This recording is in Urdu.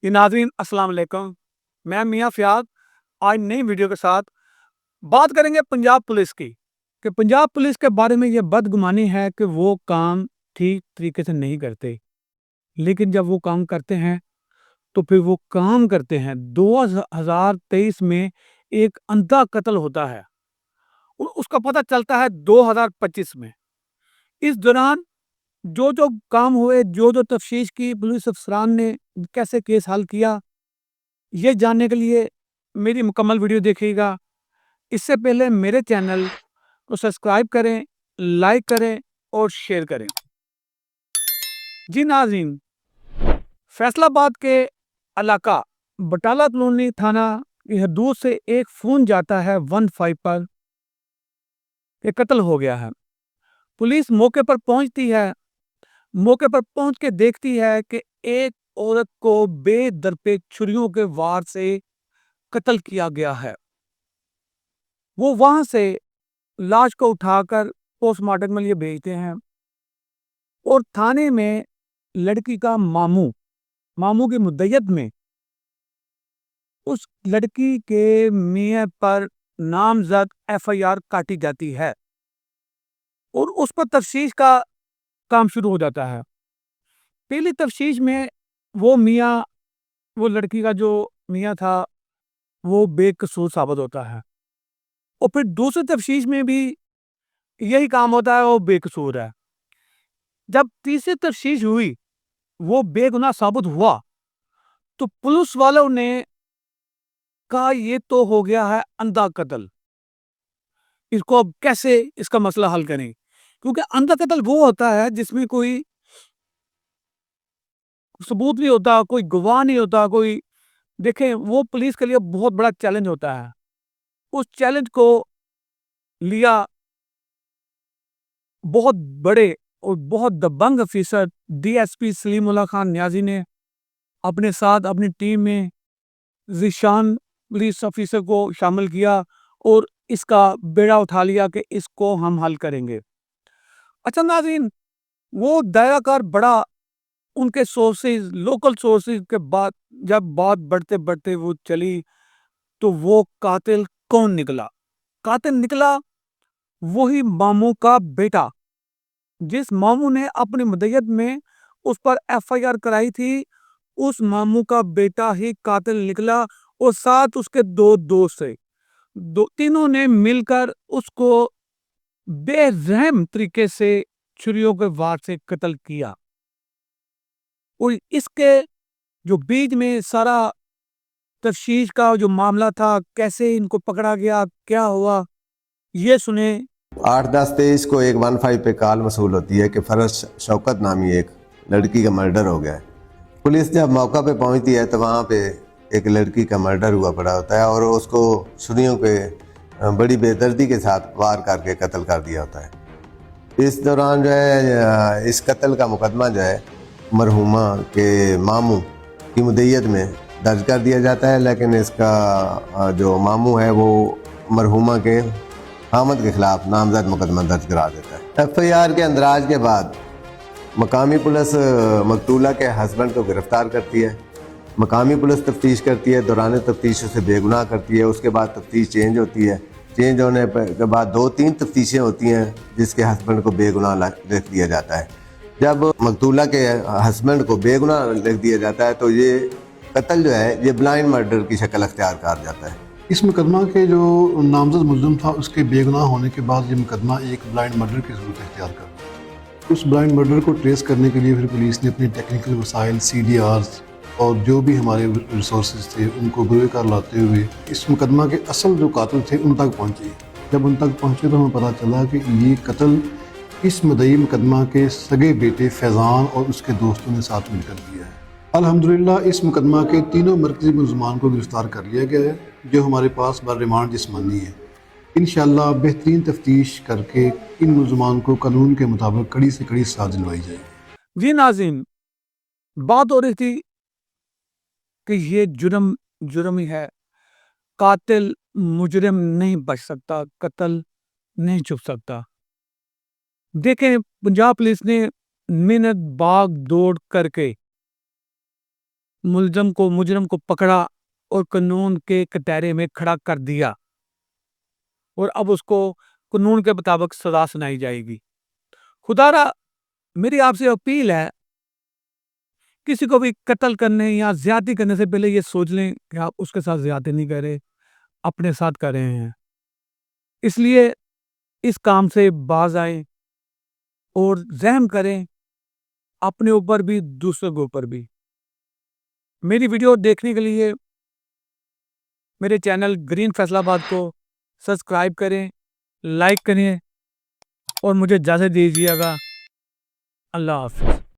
یہ ناظرین السلام علیکم، میں میاں فیاض آج نئی ویڈیو کے ساتھ بات کریں گے پنجاب پولیس کی کہ پنجاب پولیس کے بارے میں یہ بدگمانی ہے کہ وہ کام ٹھیک طریقے سے نہیں کرتے، لیکن جب وہ کام کرتے ہیں تو پھر وہ کام کرتے ہیں۔ 2023 میں ایک اندھا قتل ہوتا ہے اور اس کا پتہ چلتا ہے 2025 میں۔ اس دوران جو کام ہوئے، جو تفتیش کی پولیس افسران نے کیسے کیس حل کیا، یہ جاننے کے لیے میری مکمل ویڈیو دیکھیے گا۔ اس سے پہلے میرے چینل کو سبسکرائب کریں، لائک کریں اور شیئر کریں۔ جی ناظرین، فیصل آباد کے علاقہ بٹالہ کالونی تھانہ کی حدود سے ایک فون جاتا ہے 15 پر کہ قتل ہو گیا ہے۔ پولیس موقع پر پہنچتی ہے، موقع پر پہنچ کے دیکھتی ہے کہ ایک عورت کو بے درپے چھریوں کے وار سے قتل کیا گیا ہے۔ وہ وہاں سے لاش کو اٹھا کر پوسٹ مارٹم کے لیے بھیجتے ہیں اور تھانے میں لڑکی کا ماموں کی مدعیت میں اس لڑکی کے میاں پر نامزد FIR کاٹی جاتی ہے اور اس پر تفتیش کا کام شروع ہو جاتا ہے۔ پہلی تفتیش میں وہ لڑکی کا جو میاں تھا وہ بے قصور ثابت ہوتا ہے، اور پھر دوسری تفتیش میں بھی یہی کام ہوتا ہے، وہ بے قصور ہے۔ جب تیسری تفتیش ہوئی، وہ بے گناہ ثابت ہوا، تو پولیس والوں نے کہا یہ تو ہو گیا ہے اندھا قتل، اس کو اب کیسے اس کا مسئلہ حل کریں؟ کیونکہ اندھا قتل وہ ہوتا ہے جس میں کوئی ثبوت نہیں ہوتا، کوئی گواہ نہیں ہوتا، کوئی دیکھیں وہ پولیس کے لیے بہت بڑا چیلنج ہوتا ہے۔ اس چیلنج کو لیا بہت بڑے اور بہت دبنگ افیسر DSP سلیم اللہ خان نیازی نے اپنے ساتھ اپنی ٹیم میں ذیشان پولیس افیسر کو شامل کیا اور اس کا بیڑا اٹھا لیا کہ اس کو ہم حل کریں گے۔ اچھا ناظرین، وہ دائرہ کار بڑا ان کے سورسز، لوکل سورسز کے بعد جب بات بڑھتے بڑھتے وہ چلی تو وہ قاتل کون نکلا؟ قاتل نکلا وہی ماموں کا بیٹا، جس ماموں نے اپنی مدعیت میں اس پر FIR کرائی تھی، اس ماموں کا بیٹا ہی قاتل نکلا، اور ساتھ اس کے 2 دوست تھے۔ تینوں نے مل کر اس کو بے رحم طریقے سے چھریوں کے وار سے قتل کیا۔ اور اس کے جو بیچ میں سارا تفتیش کا جو معاملہ تھا، کیسے ان کو پکڑا گیا، کیا ہوا، یہ سنیں۔ 8/10/23 کو ایک 15 پہ کال موصول ہوتی ہے کہ فرش شوکت نامی ایک لڑکی کا مرڈر ہو گیا ہے۔ پولیس جب موقع پہ پہنچتی ہے تو وہاں پہ ایک لڑکی کا مرڈر ہوا پڑا ہوتا ہے اور اس کو چھریوں پہ بڑی بے دردی کے ساتھ وار کر کے قتل کر دیا ہوتا ہے۔ اس دوران جو ہے اس قتل کا مقدمہ جو ہے مرحومہ کے ماموں کی مدعیت میں درج کر دیا جاتا ہے، لیکن اس کا جو ماموں ہے وہ مرحومہ کے حامد کے خلاف نامزد مقدمہ درج کرا دیتا ہے۔ FIR کے اندراج کے بعد مقامی پولیس مقتولہ کے ہسبینڈ کو گرفتار کرتی ہے۔ مقامی پولیس تفتیش کرتی ہے، دوران تفتیش اسے بے گناہ کرتی ہے۔ اس کے بعد تفتیش چینج ہوتی ہے، چینج ہونے کے بعد 2-3 تفتیشیں ہوتی ہیں جس کے ہسبینڈ کو بے گناہ لکھ دیا جاتا ہے۔ جب مقتولہ کے ہسبینڈ کو بے گناہ لکھ دیا جاتا ہے تو یہ قتل جو ہے یہ بلائنڈ مرڈر کی شکل اختیار کر جاتا ہے۔ اس مقدمہ کے جو نامزد ملزم تھا اس کے بے گناہ ہونے کے بعد یہ مقدمہ ایک بلائنڈ مرڈر کی صورت اختیار کر دیا۔ اس بلائنڈ مرڈر کو ٹریس کرنے کے لیے پھر پولیس نے اپنی ٹیکنیکل وسائل CDRs اور جو بھی ہمارے ریسورسز تھے ان کو بروئے کار لاتے ہوئے اس مقدمہ کے اصل جو قاتل تھے ان تک پہنچے۔ جب ان تک پہنچے تو ہمیں پتہ چلا کہ یہ قتل اس مدعی مقدمہ کے سگے بیٹے فیضان اور اس کے دوستوں نے ساتھ مل کر کیا ہے۔ الحمدللہ اس مقدمہ کے تینوں مرکزی ملزمان کو گرفتار کر لیا گیا ہے جو ہمارے پاس بر ریمانڈ جسمانی ہے۔ انشاءاللہ بہترین تفتیش کر کے ان ملزمان کو قانون کے مطابق کڑی سے کڑی سزا دلوائی جائے گی۔ جی ناظرین، بات ہو رہی تھی کہ یہ جرم ہی ہے، قاتل مجرم نہیں بچ سکتا، قتل نہیں چھپ سکتا۔ دیکھیں پنجاب پولیس نے محنت باغ دوڑ کر کے مجرم کو پکڑا اور قانون کے کٹہرے میں کھڑا کر دیا اور اب اس کو قانون کے مطابق سزا سنائی جائے گی۔ خدارا میری آپ سے اپیل ہے، کسی کو بھی قتل کرنے یا زیادتی کرنے سے پہلے یہ سوچ لیں کہ آپ اس کے ساتھ زیادتی نہیں کر رہے، اپنے ساتھ کر رہے ہیں۔ اس لیے اس کام سے باز آئیں اور رحم کریں، اپنے اوپر بھی دوسروں کے اوپر بھی۔ میری ویڈیو دیکھنے کے لیے میرے چینل گرین فیصل آباد کو سبسکرائب کریں، لائک کریں اور مجھے اجازت دیجیے گا۔ اللہ حافظ۔